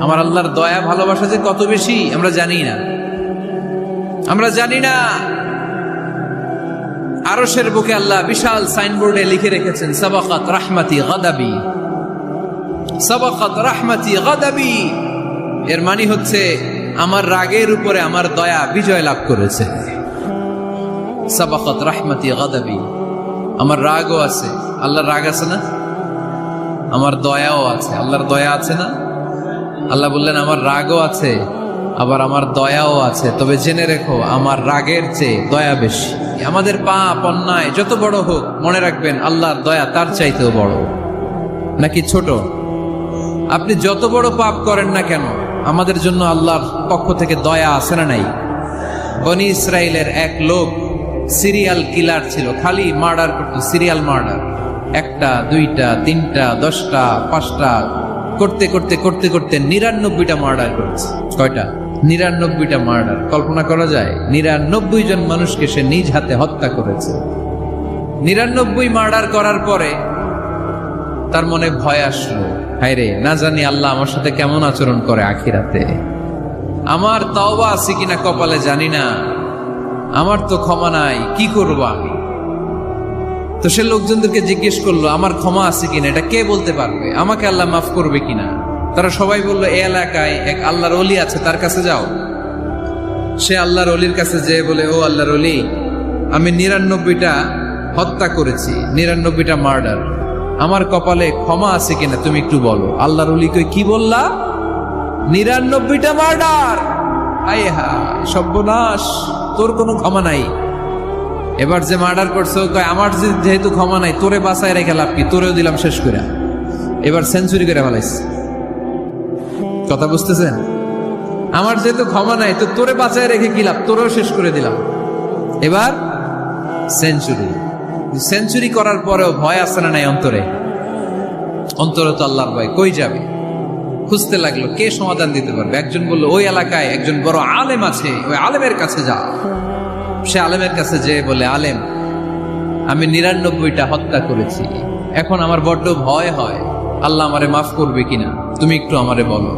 আমার আল্লাহর দয়া ভালোবাসা যে কত বেশি আমরা জানি না, আমরা জানি না। আরশের বুকে আল্লাহ বিশাল সাইনবোর্ডে লিখে রেখেছেন সাবাকাত রাহমাতি গাদাবি, সাবাকাত রাহমাতি গাদাবি। এর মানে হচ্ছে আমার রাগের উপরে আমার দয়া বিজয় লাভ করেছে। সাবাকাত রাহমাতি গাদাবি, আমার রাগও আছে, আল্লাহর রাগ আছে না, আমার দয়াও আছে, আল্লাহর দয়া আছে না। আল্লাহ বললেন আমার রাগও আছে আবার আমার দয়াও আছে, তবে জেনে রেখো আমার রাগের চেয়ে দয়া বেশি। আমাদের পাপ অন্যায় যত বড় হোক মনে রাখবেন আল্লাহর দয়া তার চাইতেও বড়। নাকি ছোট? আপনি যত বড় পাপ করেন না কেন আমাদের জন্য আল্লাহর পক্ষ থেকে দয়া আছে না নাই? বনি ইসরাইলের এক লোক সিরিয়াল কিলার ছিল, খালি মার্ডার করতো, সিরিয়াল মার্ডার, একটা দুইটা তিনটা 10টা 5টা করতে করতে করতে করতে 99টা মার্ডার করেছে। কয়টা? 99টা মার্ডার। কল্পনা করা যায়? 99 জন মানুষকে সে নিজ হাতে হত্যা করেছে। 99 মার্ডার করার পরে তার মনে ভয় আসলো, হায়রে না জানি আল্লাহ আমার সাথে কেমন আচরণ করে আখিরাতে, আমার তওবা আছে কিনা কপালে জানি না, আমার তো ক্ষমা নাই, কি করব আমি? তো সে লোকজনদেরকে জিজ্ঞেস করলো আমার ক্ষমা আছে কিনা, এটা কে বলতে পারবে, আমাকে আল্লাহ মাফ করবে কিনা? তারা সবাই বললো এই এলাকায় এক আল্লাহর ওলি আছে, তার কাছে যাও। সে আল্লাহর ওলির কাছে যেয়ে বলে, ও আল্লাহর ওলি, আমি 99টা হত্যা করেছি, 99টা মার্ডার, আমার কপালে ক্ষমা আছে কিনা তুমি একটু বলো। আল্লাহর ওলি কই, কি বললা? 99টা মার্ডার? আয় হায় সর্বনাশ, তোর কোনো ক্ষমা নাই। এবার যে মার্ডার করছো কয় আমার যেহেতু ক্ষমা নাই, তোরে বাঁচায় রেখে লাভ কি, তোরেও দিলাম শেষ করে। এবার সেঞ্চুরি করে ফেলাইছে। কথা বুঝতেছেন? আমার যেহেতু ক্ষমা নাই তো তোরে বাঁচায় রেখে কি লাভ, তোরেও শেষ করে দিলাম। এবার সেঞ্চুরি। সেঞ্চুরি করার পরেও ভয় আসে না নাই অন্তরে? অন্তরে তো আল্লাহর ভয়, কই যাবে? খুঁজতে লাগলো কে সমাধান দিতে পারবে। একজন বললো ওই এলাকায় একজন বড় আলেম আছে, ওই আলেমের কাছে যা। সে আলেমের কাছে যেয়ে বলে, আলেম আমি 99টা হত্যা করেছি, এখন আমার বড্ড ভয় হয়, আল্লাহ আমারে মাফ করবে কিনা, তুমি একটু আমারে বলো।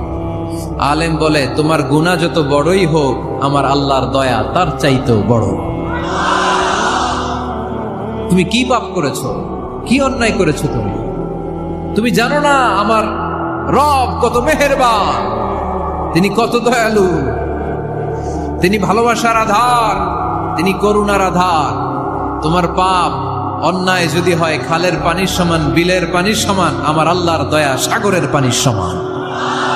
আলেম বলে, তোমার গুনাহ যত বড়ই হোক আমার আল্লাহর দয়া তার চাইতেও বড়। তুমি কি পাপ করেছো, কি অন্যায় করেছো তুমি? তুমি জানো না আমার রব কত মেহেরবান, তিনি কত দয়ালু, তিনি ভালোবাসার আধার, তিনি করুণার আধার। তোমার পাপ অন্যায় যদি হয় খালের পানির সমান, বিলের পানির সমান, আমার আল্লাহর দয়া সাগরের পানির সমান।